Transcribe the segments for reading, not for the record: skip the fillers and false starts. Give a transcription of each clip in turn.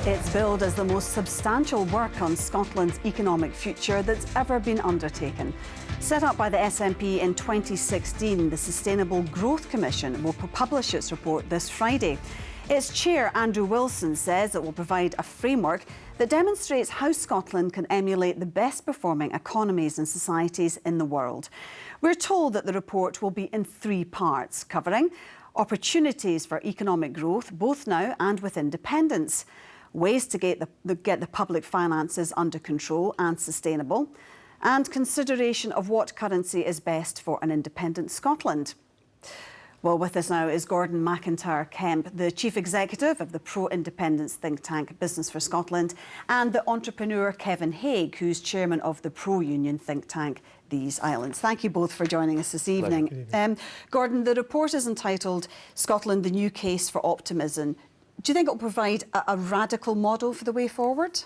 It's billed as the most substantial work on Scotland's economic future that's ever been undertaken. Set up by the SNP in 2016, the Sustainable Growth Commission will publish its report this Friday. Its chair, Andrew Wilson, says it will provide a framework that demonstrates how Scotland can emulate the best performing economies and societies in the world. We're told that the report will be in 3 parts, covering opportunities for economic growth, both now and with independence, ways to get the public finances under control and sustainable, and consideration of what currency is best for an independent Scotland. Well, with us now is Gordon MacIntyre-Kemp, the Chief Executive of the pro-independence think tank Business for Scotland, and the entrepreneur Kevin Hague, who's chairman of the pro-union think tank These Islands. Thank you both for joining us this evening. Gordon, the report is entitled Scotland, the New Case for Optimism. Do you think it will provide a radical model for the way forward?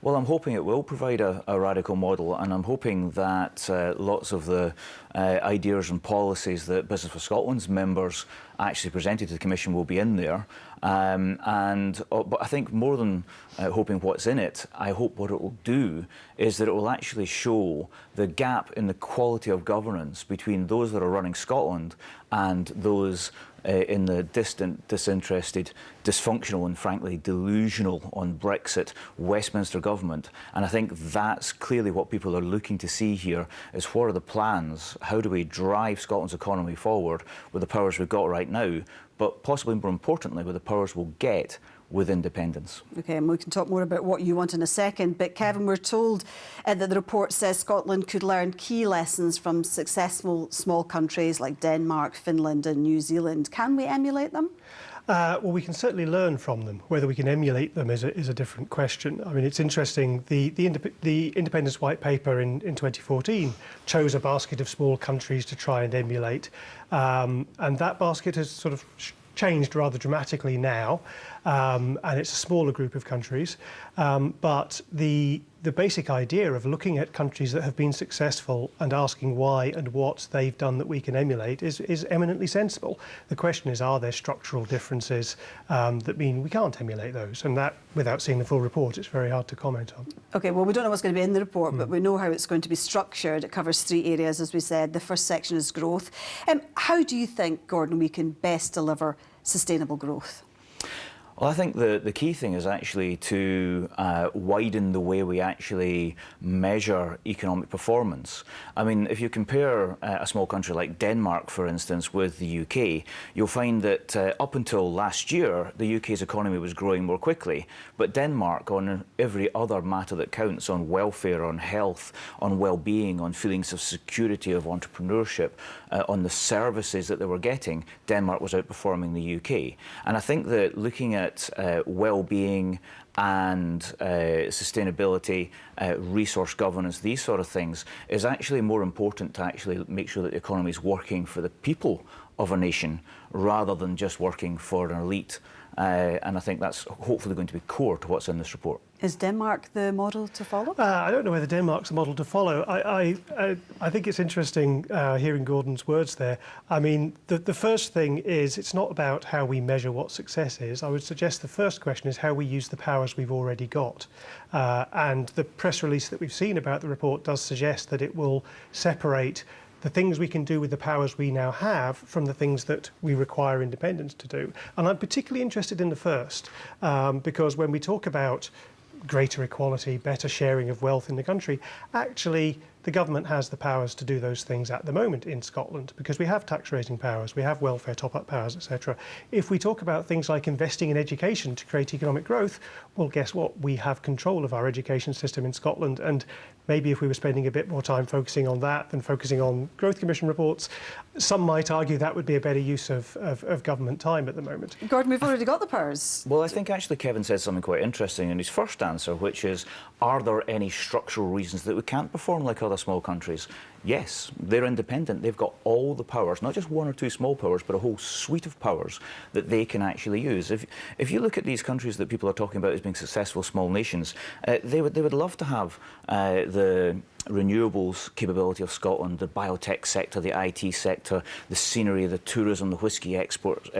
Well, I'm hoping it will provide a radical model, and I'm hoping that lots of the ideas and policies that Business for Scotland's members actually presented to the Commission will be in there. But I think more than hoping what's in it, I hope what it will do is that it will actually show the gap in the quality of governance between those that are running Scotland and those in the distant, disinterested, dysfunctional and frankly delusional on Brexit Westminster government. And I think that's clearly what people are looking to see here, is what are the plans? How do we drive Scotland's economy forward with the powers we've got right now, but possibly more importantly with the powers we'll get with independence. OK, and we can talk more about what you want in a second, but Kevin, we're told that the report says Scotland could learn key lessons from successful small countries like Denmark, Finland and New Zealand. Can we emulate them? Well, we can certainly learn from them. Whether we can emulate them is a different question. I mean, it's interesting, the Independence White Paper in 2014 chose a basket of small countries to try and emulate, and that basket has sort of changed rather dramatically now, and it's a smaller group of countries, but the basic idea of looking at countries that have been successful and asking why and what they've done that we can emulate is eminently sensible. The question is, are there structural differences that mean we can't emulate those? And that, without seeing the full report, it's very hard to comment on. OK, well, we don't know what's going to be in the report, but we know how it's going to be structured. It covers 3 areas, as we said. The first section is growth. How do you think, Gordon, we can best deliver sustainable growth? Well, I think the key thing is actually to widen the way we actually measure economic performance. I mean, if you compare a small country like Denmark, for instance, with the UK, you'll find that up until last year, the UK's economy was growing more quickly. But Denmark, on every other matter that counts, on welfare, on health, on well-being, on feelings of security, of entrepreneurship, on the services that they were getting, Denmark was outperforming the UK. And I think that looking at well-being and sustainability, resource governance, these sort of things, is actually more important to actually make sure that the economy is working for the people of a nation rather than just working for an elite. And I think that's hopefully going to be core to what's in this report. Is Denmark the model to follow? I don't know whether Denmark's a model to follow. I think it's interesting hearing Gordon's words there. I mean, the first thing is it's not about how we measure what success is. I would suggest the first question is how we use the powers we've already got. And the press release that we've seen about the report does suggest that it will separate the things we can do with the powers we now have from the things that we require independence to do. And I'm particularly interested in the first, because when we talk about greater equality, better sharing of wealth in the country, actually the government has the powers to do those things at the moment in Scotland, because we have tax raising powers, we have welfare top-up powers, etc. If we talk about things like investing in education to create economic growth, well, guess what? We have control of our education system in Scotland, and maybe if we were spending a bit more time focusing on that than focusing on Growth Commission reports, some might argue that would be a better use of government time at the moment. Gordon, we've already got the powers. Well, I think actually Kevin said something quite interesting in his first answer, which is, are there any structural reasons that we can't perform like other other small countries, yes, they're independent. They've got all the powers, not just one or two small powers, but a whole suite of powers that they can actually use. If you look at these countries that people are talking about as being successful small nations, they would love to have the renewables capability of Scotland, the biotech sector, the IT sector, the scenery, the tourism, the whisky exports,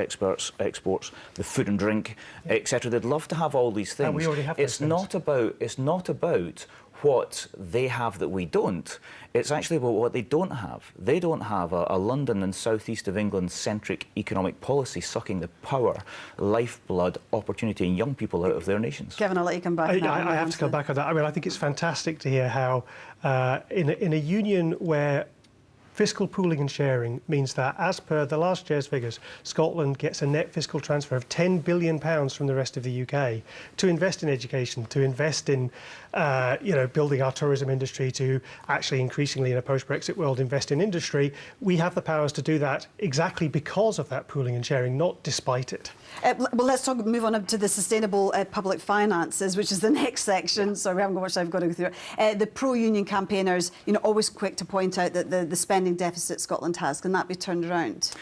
the food and drink, etc. They'd love to have all these things. And we already have those things. It's not about what they have that we don't. It's actually about what they don't have. They don't have a London and southeast of England centric economic policy sucking the power, lifeblood, opportunity and young people out of their nations. Kevin, I'll let you come back. I have to come back on that. I mean, I think it's fantastic to hear how in a union where fiscal pooling and sharing means that, as per the last year's figures, Scotland gets a net fiscal transfer of £10 billion from the rest of the UK to invest in education, to invest in building our tourism industry, to actually increasingly in a post-Brexit world invest in industry. We have the powers to do that exactly because of that pooling and sharing, not despite it. Well, let's move on to the sustainable public finances, which is the next section. So we haven't got much time, I've got to go through it. The pro-union campaigners, always quick to point out that the spending deficit Scotland has. Can that be turned around?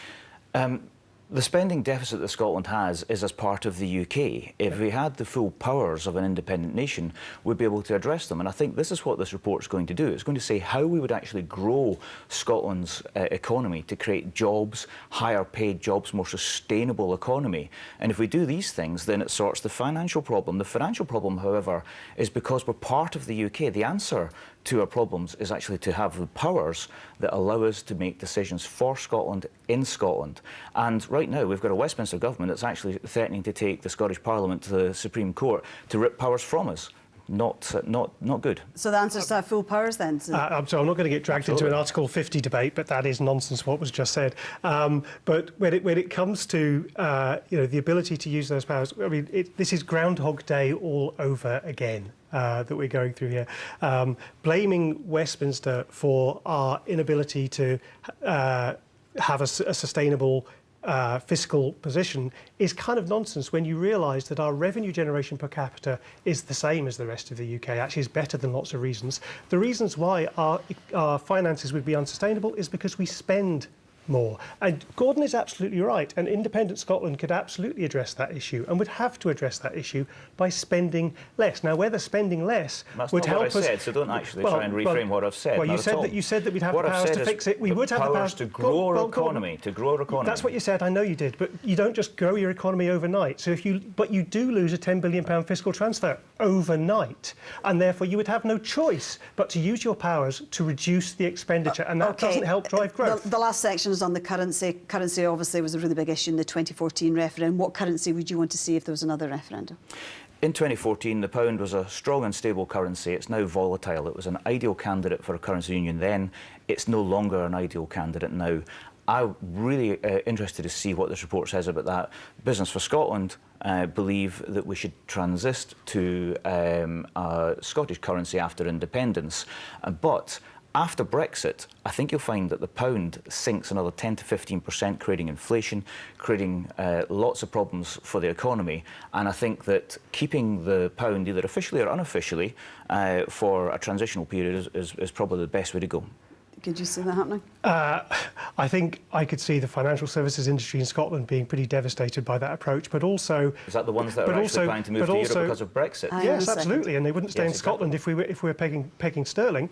The spending deficit that Scotland has is as part of the UK. If we had the full powers of an independent nation, we'd be able to address them. And I think this is what this report is going to do. It's going to say how we would actually grow Scotland's economy to create jobs, higher paid jobs, more sustainable economy. And if we do these things, then it sorts the financial problem. The financial problem, however, is because we're part of the UK. The answer to our problems is actually to have the powers that allow us to make decisions for Scotland, in Scotland. And right now we've got a Westminster government that's actually threatening to take the Scottish Parliament to the Supreme Court to rip powers from us. Not good. So the answer is to have full powers then? I'm sorry, I'm not going to get dragged into an Article 50 debate, but that is nonsense what was just said. But when it comes to the ability to use those powers, I mean, this is Groundhog Day all over again. That we're going through here. Blaming Westminster for our inability to have a sustainable fiscal position is kind of nonsense when you realise that our revenue generation per capita is the same as the rest of the UK. Actually, is better than lots of reasons. The reasons why our finances would be unsustainable is because we spend more. And Gordon is absolutely right. And independent Scotland could absolutely address that issue and would have to address that issue by spending less. Now, whether spending less would help us... That's not what I said, so don't actually try and reframe what I've said. Well, you said that we'd have the powers to fix it. We would have the powers to grow our economy, That's what you said, I know you did, but you don't just grow your economy overnight. So but you do lose a £10 billion fiscal transfer overnight, and therefore you would have no choice but to use your powers to reduce the expenditure, and that doesn't help drive growth. The last section is on the currency. Currency obviously was a really big issue in the 2014 referendum. What currency would you want to see if there was another referendum? In 2014, the pound was a strong and stable currency. It's now volatile. It was an ideal candidate for a currency union then. It's no longer an ideal candidate now. I'm really interested to see what this report says about that. Business for Scotland believe that we should transit to a Scottish currency after independence. But after Brexit, I think you'll find that the pound sinks another 10 to 15%, creating inflation, creating lots of problems for the economy. And I think that keeping the pound, either officially or unofficially, for a transitional period is probably the best way to go. Could you see that happening? I think I could see the financial services industry in Scotland being pretty devastated by that approach, but also... Is that the ones that are actually planning to move to Europe because of Brexit? Yes, absolutely, and they wouldn't stay in Scotland if we were pegging sterling.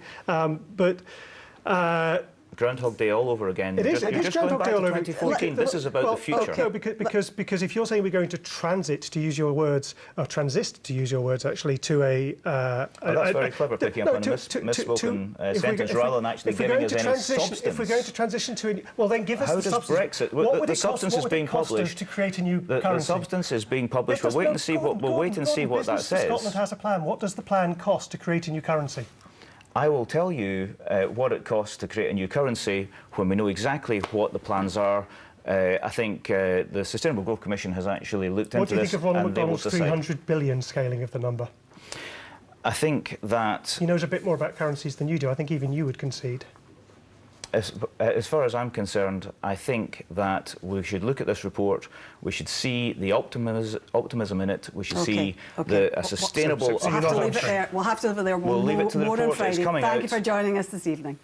Groundhog Day all over again. It is Groundhog Day all over. 2014. This is about the future. No, because if you're saying we're going to transit, to use your words, or transist, to use your words, actually, to a... that's very clever, picking up on a misspoken sentence rather than actually giving us any substance. If we're going to transition to... Well, then give us the substance. How does Brexit... What would the substance is being published. To create a new currency? The substance is being published. We'll wait and see what that says. Scotland has a plan. What does the plan cost to create a new currency? I will tell you what it costs to create a new currency when we know exactly what the plans are. I think the Sustainable Growth Commission has actually looked into this. What do you think of Ronald McDonald's 300 billion scaling of the number? I think that... He knows a bit more about currencies than you do. I think even you would concede. As far as I'm concerned, I think that we should look at this report. We should see the optimism in it. We should see a sustainable. We'll have to leave it there. We'll have to leave it there. We'll leave it to the more on report that's Friday. coming Thank out. you for joining us this evening.